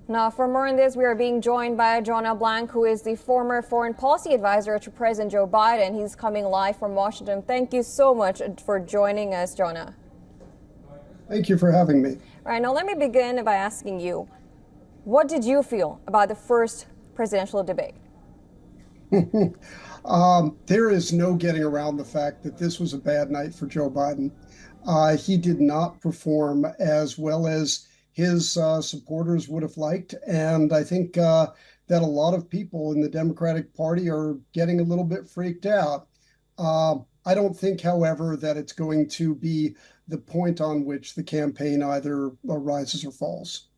Now, for more on this, we are being joined by Jonah Blank, who is the former foreign policy advisor to President Joe Biden. He's coming live from Washington. Thank you so much for joining us, Jonah. Thank you for having me. All right, now let me begin by asking you, what did you feel about the first presidential debate? There is no getting around the fact that this was a bad night for Joe Biden. He did not perform as well as his supporters would have liked. And I think that a lot of people in the Democratic Party are getting a little bit freaked out. I don't think, however, that it's going to be the point on which the campaign either rises or falls.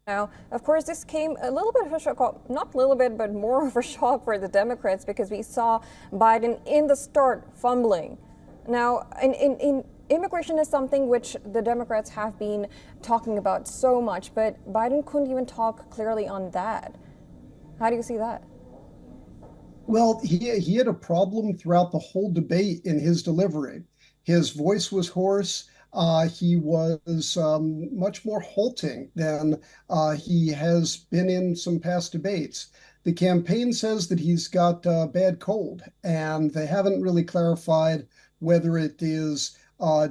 Now, of course, this came a little bit of a shock, not a little bit, but more of a shock for the Democrats because we saw Biden in the start fumbling. Now, in immigration is something which the Democrats have been talking about so much, but Biden couldn't even talk clearly on that. How do you see that? Well, he had a problem throughout the whole debate in his delivery. His voice was hoarse. He was much more halting than he has been in some past debates. The campaign says that he's got a bad cold, and they haven't really clarified whether it is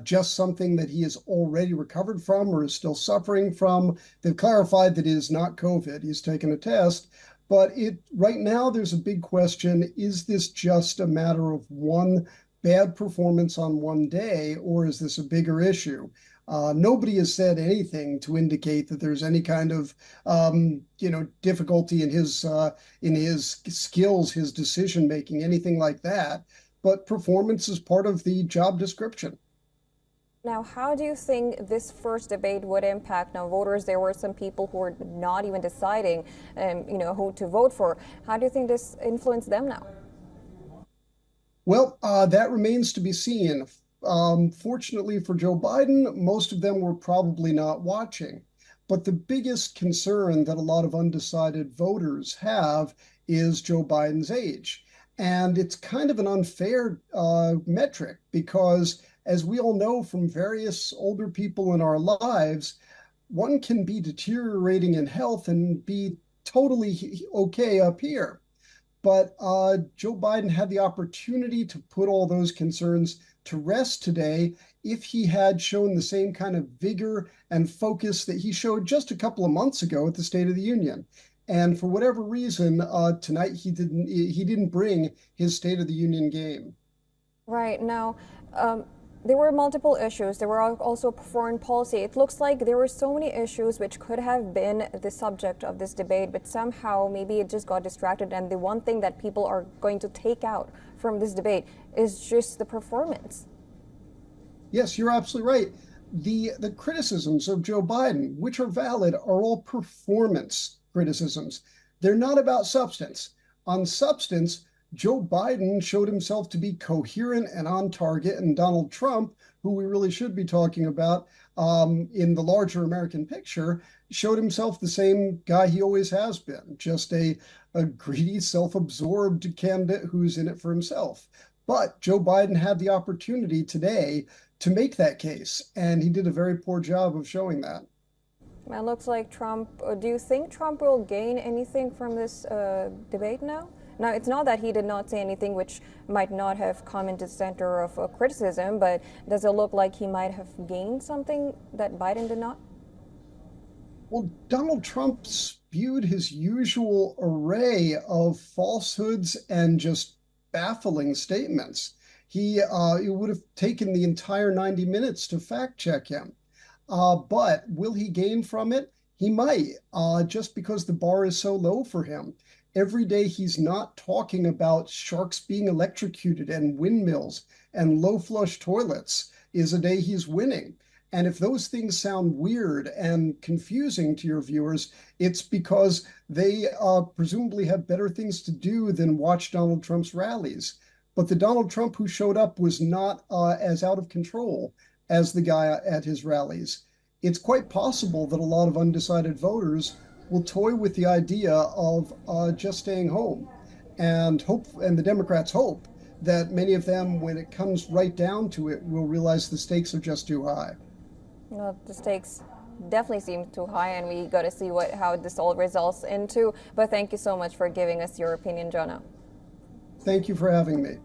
just something that he has already recovered from or is still suffering from. They've clarified that it is not COVID. He's taken a test. But right now, there's a big question. Is this just a matter of one bad performance on one day, or is this a bigger issue? Nobody has said anything to indicate that there's any kind of, difficulty in his skills, his decision making, anything like that. But performance is part of the job description. Now, how do you think this first debate would impact now voters? There were some people who were not even deciding, who to vote for. How do you think this influenced them now? Well, that remains to be seen. Fortunately for Joe Biden, most of them were probably not watching. But the biggest concern that a lot of undecided voters have is Joe Biden's age. And it's kind of an unfair metric because, as we all know from various older people in our lives, one can be deteriorating in health and be totally okay up here. But Joe Biden had the opportunity to put all those concerns to rest today if he had shown the same kind of vigor and focus that he showed just a couple of months ago at the State of the Union. And for whatever reason, tonight he didn't bring his State of the Union game. Right now, there were multiple issues. There were also foreign policy. It looks like there were so many issues which could have been the subject of this debate, but somehow maybe it just got distracted. And the one thing that people are going to take out from this debate is just the performance. Yes, you're absolutely right. The criticisms of Joe Biden, which are valid, are all performance criticisms. They're not about substance. On substance, Joe Biden showed himself to be coherent and on target, and Donald Trump, who we really should be talking about in the larger American picture, showed himself the same guy he always has been, just a greedy, self-absorbed candidate who's in it for himself. But Joe Biden had the opportunity today to make that case, and he did a very poor job of showing that. It looks like Trump. Do you think Trump will gain anything from this debate now? Now, it's not that he did not say anything which might not have come into the center of criticism, but does it look like he might have gained something that Biden did not? Well, Donald Trump spewed his usual array of falsehoods and just baffling statements. It would have taken the entire 90 minutes to fact check him. But will he gain from it? He might, just because the bar is so low for him. Every day he's not talking about sharks being electrocuted and windmills and low flush toilets is a day he's winning. And if those things sound weird and confusing to your viewers, it's because they presumably have better things to do than watch Donald Trump's rallies. But the Donald Trump who showed up was not as out of control as the guy at his rallies. It's quite possible that a lot of undecided voters will toy with the idea of just staying home, and the Democrats hope that many of them, when it comes right down to it, will realize the stakes are just too high. No, the stakes definitely seems too high, and we got to see how this all results into. But thank you so much for giving us your opinion, Jonah. Thank you for having me.